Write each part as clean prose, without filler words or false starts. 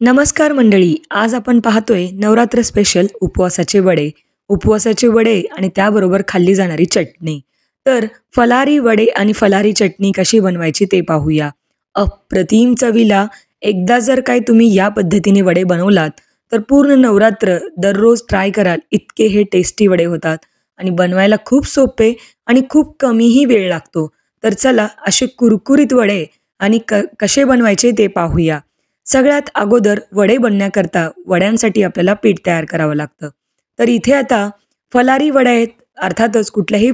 नमस्कार मंडळी, आज आपण पाहतोय नवरात्र स्पेशल उपवासाचे वडे. उपवासाचे वडे आणि त्याबरोबर खाल्ली जाणारी चटणी. तर फलारी वडे आणि फलारी चटणी कशी बनवायची ते पाहूया. अप्रतिम चवीला एकदा जर काय तुम्ही या पद्धतीने वडे बनवलात, तर पूर्ण नवरात्र दररोज ट्राय कराल इतके हे टेस्टी वडे होतात आणि बनवायला खूप सोपे आणि खूप कमीही वेळ लागतो. तर चला असे कुरकुरीत वडे आणि कसे बनवायचे ते पाहूया. सगळ्यात अगोदर वडे बनण्याकरता वड्यांसाठी आपल्याला पीठ तयार करावं लागतं. तर इथे आता फलारी वडे आहेत. अर्थातच कुठल्याही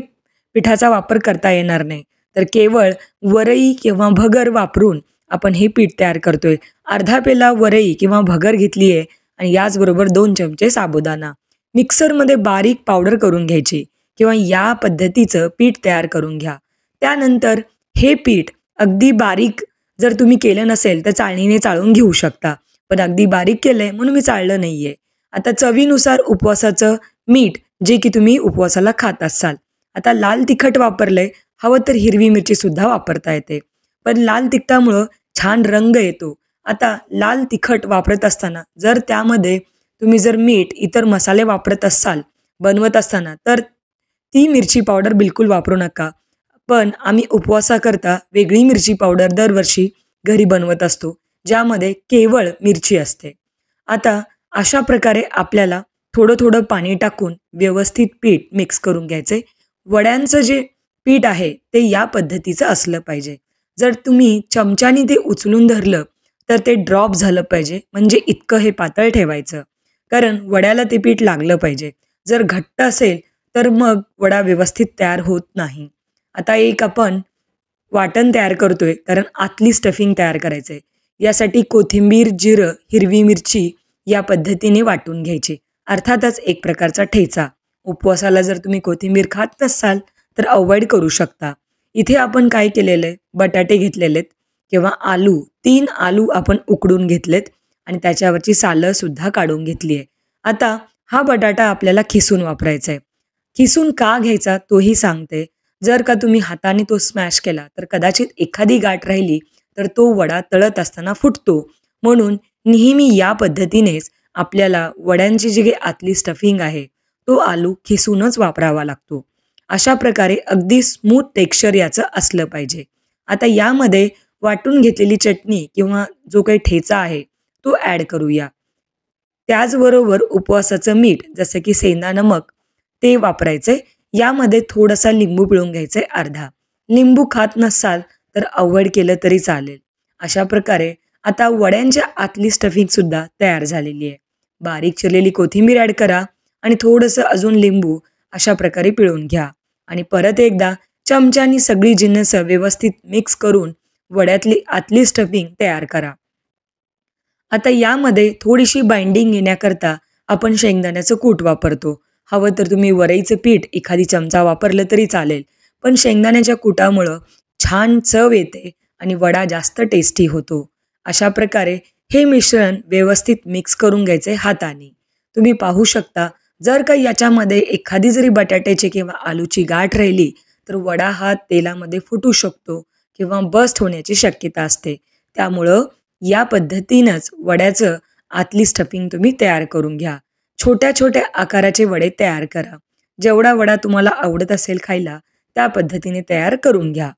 पिठाचा वापर करता येणार नाही. तर केवळ वरई किंवा भगर वापरून आपण हे पीठ तयार करतोय. अर्धा पेला वरई किंवा भगर घेतली आहे आणि याचबरोबर 2 चमचे साबुदाणा. मिक्सरमध्ये बारीक पावडर करून घ्यायची किंवा या पद्धतीचं पीठ तयार करून घ्या. त्यानंतर हे पीठ अगदी बारीक जर तुम्ही केलं नसेल तर चाळणीने चाळून घेऊ शकता. पण अगदी बारीक केलंय म्हणून मी चाळलं नाहीये. आता चवीनुसार उपवासाचं मीठ जे की तुम्ही उपवासाला खात असाल. आता लाल तिखट वापरलंय, हवं तर हिरवी मिरची सुद्धा वापरता येते. पण लाल तिखटामुळं छान रंग येतो. आता लाल तिखट वापरत असताना जर त्यामध्ये तुम्ही जर मीठ, इतर मसाले वापरत असाल बनवत असताना, तर ती मिरची पावडर बिलकुल वापरू नका. पण आम्ही उपवासाकरता वेगळी मिरची पावडर दरवर्षी घरी बनवत असतो, ज्यामध्ये केवळ मिरची असते. आता अशा प्रकारे आपल्याला थोडं थोडं पाणी टाकून व्यवस्थित पीठ मिक्स करून घ्यायचे. वड्यांचं जे पीठ आहे ते या पद्धतीचं असलं पाहिजे. जर तुम्ही चमच्यानी ते उचलून धरलं तर ते ड्रॉप झालं पाहिजे, म्हणजे इतकं हे पातळ ठेवायचं. कारण वड्याला ते पीठ लागलं पाहिजे. जर घट्ट असेल तर मग वडा व्यवस्थित तयार होत नाही. आता एक आपण वाटण तयार करतोय, कारण आतली स्टफिंग तयार करायचं आहे. यासाठी कोथिंबीर, जिरं, हिरवी मिरची या पद्धतीने वाटून घ्यायची. अर्थातच एक प्रकारचा ठेचा. उपवासाला जर तुम्ही कोथिंबीर खात नसाल तर अवॉइड करू शकता. इथे आपण काय केलेलं आहे, बटाटे घेतलेले आहेत किंवा आलू, 3 आलू आपण उकडून घेतलेत आणि त्याच्यावरची सालं सुद्धा काढून घेतली आहे. आता हा बटाटा आपल्याला खिसून वापरायचा आहे. खिसून का घ्यायचा तोही सांगते. जर का तुम्ही हाताने तो स्मॅश केला तर कदाचित एखादी गाठ राहिली तर तो वडा तळत असताना फुटतो. म्हणून नेहमी या पद्धतीनेच आपल्याला वड्यांची जी काही आतली स्टफिंग आहे तो आलू खिसूनच वापरावा लागतो. अशा प्रकारे अगदी स्मूथ टेक्स्चर याचं असलं पाहिजे. आता यामध्ये वाटून घेतलेली चटणी किंवा जो काही ठेचा आहे तो ॲड करूया. त्याचबरोबर उपवासाचं मीठ जसं की सेंधा नमक ते वापरायचे. यामध्ये थोडासा लिंबू पिळून घ्यायचा आहे अर्धा. लिंबू खात नसाल तर अवॉइड केलं तरी चालेल. अशा प्रकारे आता वड्यांच्या आतली स्टफिंगसुद्धा तयार झालेली आहे. बारीक चिरलेली कोथिंबीर ॲड करा आणि थोडंसं अजून लिंबू अशा प्रकारे पिळून घ्या आणि परत एकदा चमच्यानी सगळी जिन्नस व्यवस्थित मिक्स करून वड्यातली आतली स्टफिंग तयार करा. आता यामध्ये थोडीशी बाइंडिंग येण्याकरता आपण शेंगदाण्याचं कूट वापरतो. हवं तर तुम्ही वरईचं पीठ एखादी चमचा वापरलं तरी चालेल. पण शेंगदाण्याच्या कुटामुळं छान चव येते आणि वडा जास्त टेस्टी होतो. अशा प्रकारे हे मिश्रण व्यवस्थित मिक्स करून घ्यायचे हाताने. तुम्ही पाहू शकता, जर का याच्यामध्ये एखादी जरी बटाट्याची किंवा आलूची गाठ राहिली तर वडा हा तेलामध्ये फुटू शकतो किंवा बस्ट होण्याची शक्यता असते. त्यामुळं या पद्धतीनंच वड्याचं आतली स्टफिंग तुम्ही तयार करून घ्या. छोट्या छोट्या आकाराचे वडे तयार करा. जेवढा वडा तुम्हाला आवडत असेल खायला त्या पद्धतीने तयार करून घ्या.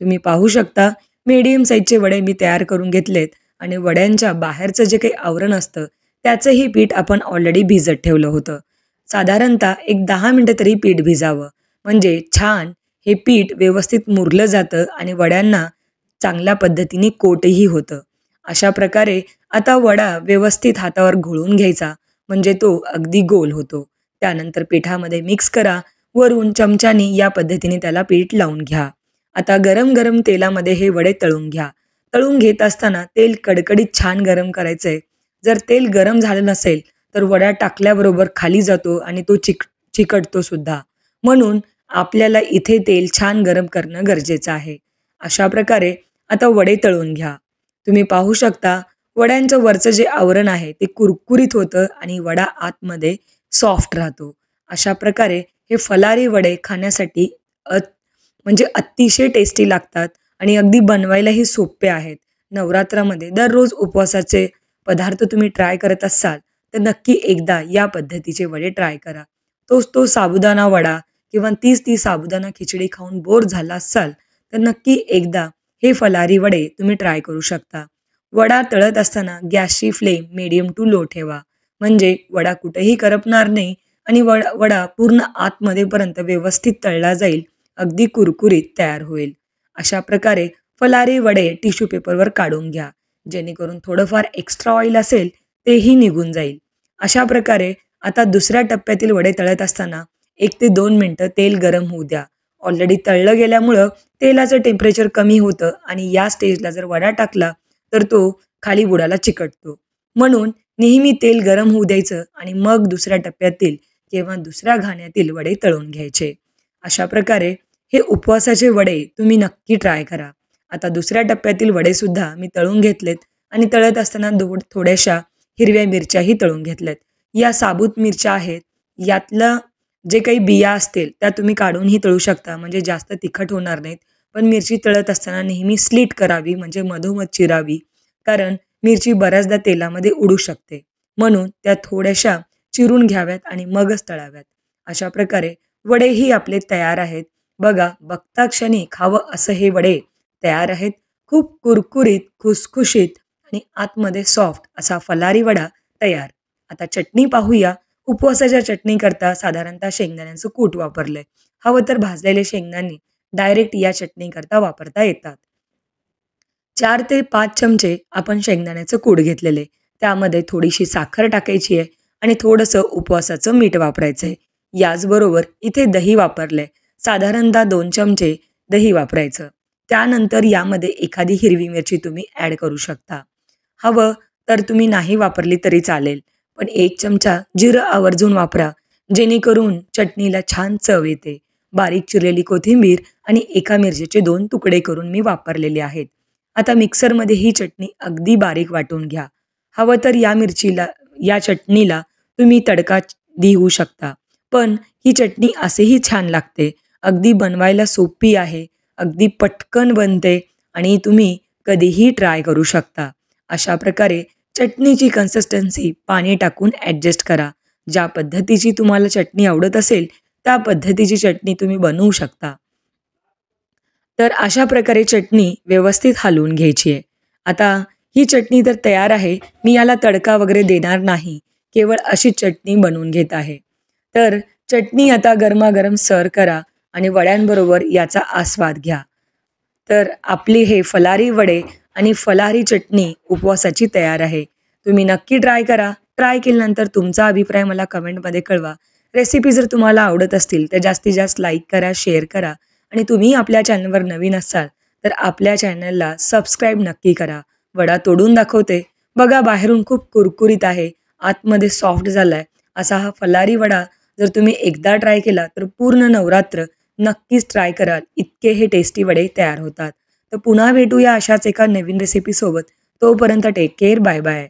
तुम्ही पाहू शकता मीडियम साईजचे वडे मी तयार करून घेतलेत आणि वड्यांच्या बाहेरचं जे काही आवरण असतं त्याचंही पीठ आपण ऑलरेडी भिजत ठेवलं होतं. साधारणतः एक 10 मिनटं तरी पीठ भिजावं, म्हणजे छान हे पीठ व्यवस्थित मुरलं जातं आणि वड्यांना चांगल्या पद्धतीने कोटही होतं. अशा प्रकारे आता वडा व्यवस्थित हातावर घोळून घ्यायचा, म्हणजे तो अगदी गोल होतो. त्यानंतर पिठामध्ये मिक्स करा. वरून चमच्यानी या पद्धतीने त्याला पीठ लावून घ्या. आता गरम गरम तेलामध्ये हे वडे तळून घ्या. तळून घेत असताना तेल कडकडीत छान गरम करायचं आहे. जर तेल गरम झालं नसेल तर वडा टाकल्याबरोबर खाली जातो आणि तो चिकटतो सुद्धा. म्हणून आपल्याला इथे तेल छान गरम करणं गरजेचं आहे. अशा प्रकारे आता वडे तळून घ्या. तुम्ही पाहू शकता वड्यांचं वरचं जे आवरण आहे ते कुरकुरीत होतं आणि वडा आतमध्ये सॉफ्ट राहतो. अशा प्रकारे हे फलारी वडे खाण्यासाठी म्हणजे अतिशय टेस्टी लागतात आणि अगदी बनवायलाही सोपे आहेत. नवरात्रामध्ये दररोज उपवासाचे पदार्थ तुम्ही ट्राय करत असाल तर नक्की एकदा या पद्धतीचे वडे ट्राय करा. तो साबुदाणा वडा किंवा तीच ती साबुदाणा खिचडी खाऊन बोर झाला असाल तर नक्की एकदा हे फलारी वडे तुम्ही ट्राय करू शकता. वडा तळत असताना गॅसची फ्लेम मीडियम टू लो ठेवा. म्हणजे वडा कुठेही करपणार नाही आणि वडा पूर्ण आतमध्येपर्यंत व्यवस्थित तळला जाईल. अगदी कुरकुरीत तयार होईल. अशा प्रकारे फलारी वडे टिश्यू पेपरवर काढून घ्या. जेणेकरून थोडंफार एक्स्ट्रा ऑइल असेल तेही निघून जाईल. अशा प्रकारे आता दुसऱ्या टप्प्यातील वडे तळत असताना 1 ते 2 मिनिटं तेल गरम होऊ द्या. ऑलरेडी तळलं गेल्यामुळं तेलाचं टेम्परेचर कमी होतं आणि या स्टेजला जर वडा टाकला तर तो खाली बुडाला चिकटतो. म्हणून नेहमी तेल गरम होऊ द्यायचं आणि मग दुसऱ्या टप्प्यातील किंवा दुसऱ्या घाण्यातील वडे तळून घ्यायचे. अशा प्रकारे हे उपवासाचे वडे तुम्ही नक्की ट्राय करा. आता दुसऱ्या टप्प्यातील वडेसुद्धा मी तळून घेतलेत आणि तळत असताना थोड्याशा हिरव्या मिरच्याही तळून घेतल्यात. या साबूत मिरच्या आहेत. यातलं जे काही बिया असतील त्या तुम्ही काढूनही तळू शकता, म्हणजे जास्त तिखट होणार नाहीत. पण मिरची तळत असताना नेहमी स्लिट करावी, म्हणजे मधोमध चिरावी. कारण मिरची बऱ्याचदा तेलामध्ये उडू शकते. म्हणून त्या थोड्याशा चिरून घ्याव्यात आणि मगच तळाव्यात. अशा प्रकारे वडेही आपले तयार आहेत. बघा, बघता क्षणी खावं असं हे वडे तयार आहेत. खूप कुरकुरीत, खुसखुशीत आणि आतमध्ये सॉफ्ट असा फलारी वडा तयार. आता चटणी पाहूया. उपवासाच्या चटणीकरता साधारणतः शेंगदाण्याचं कूट वापरलंय. हवं तर भाजलेले शेंगदाणे डायरेक्ट या चटणीकरता वापरता येतात. 4 ते 5 चमचे आपण शेंगदाण्याचं कूट घेतलेले. त्यामध्ये थोडीशी साखर टाकायची आहे आणि थोडंसं उपवासाचं मीठ वापरायचं आहे. याचबरोबर इथे दही वापरलंय. साधारणतः 2 चमचे दही वापरायचं. त्यानंतर यामध्ये एखादी हिरवी मिरची तुम्ही ॲड करू शकता. हवं तर तुम्ही नाही वापरली तरी चालेल. पण 1 चमचा जिरं आवर्जून वापरा, जेणेकरून चटणीला छान चव येते. बारीक चिरलेली कोथिंबीर आणि एका मिरचीचे 2 तुकडे करून मी वापरलेले आहेत. आता मिक्सरमध्ये ही चटणी अगदी बारीक वाटून घ्या. हवं तर या चटणीला तुम्ही तडका देऊ शकता. पण ही चटणी असेही छान लागते. अगदी बनवायला सोपी आहे. अगदी पटकन बनते आणि तुम्ही कधीही ट्राय करू शकता. अशा प्रकारे चटणीची कन्सिस्टन्सी पाणी टाकून ॲडजस्ट करा. ज्या पद्धतीची तुम्हाला चटणी आवडत असेल त्या पद्धतीची चटणी तुम्ही बनवू शकता. तर अशा प्रकारे चटणी व्यवस्थित हलवून घ्यायची आहे. आता ही चटणी तर तयार आहे. मी याला तडका वगैरे देणार नाही. केवळ अशी चटणी बनवून घेत आहे. तर चटणी आता गरमागरम सर्व करा आणि वड्यांबरोबर याचा आस्वाद घ्या. तर आपली हे फलारी वडे आणि फलारी चटणी उपवासाची तयार आहे. तुम्ही नक्की ट्राय करा. ट्राय केल्यानंतर तुमचा अभिप्राय मला कमेंटमध्ये कळवा. रेसिपी जर तुम्हाला आवडत असतील तर जास्तीत जास्त लाईक करा, शेअर करा आणि तुम्ही आपल्या चॅनलवर नवीन असाल तर आपल्या चॅनलला सबस्क्राईब नक्की करा. वडा तोडून दाखवते. बघा, बाहेरून खूप कुरकुरीत आहे, आतमध्ये सॉफ्ट झाला आहे. असा हा फलारी वडा जर तुम्ही एकदा ट्राय केला तर पूर्ण नवरात्र नक्कीच ट्राय कराल. इतके हे टेस्टी वडे तयार होतात. तर पुन्हा भेटूया अशाच एका नवीन रेसिपीसोबत. तोपर्यंत टेक केअर. Bye bye.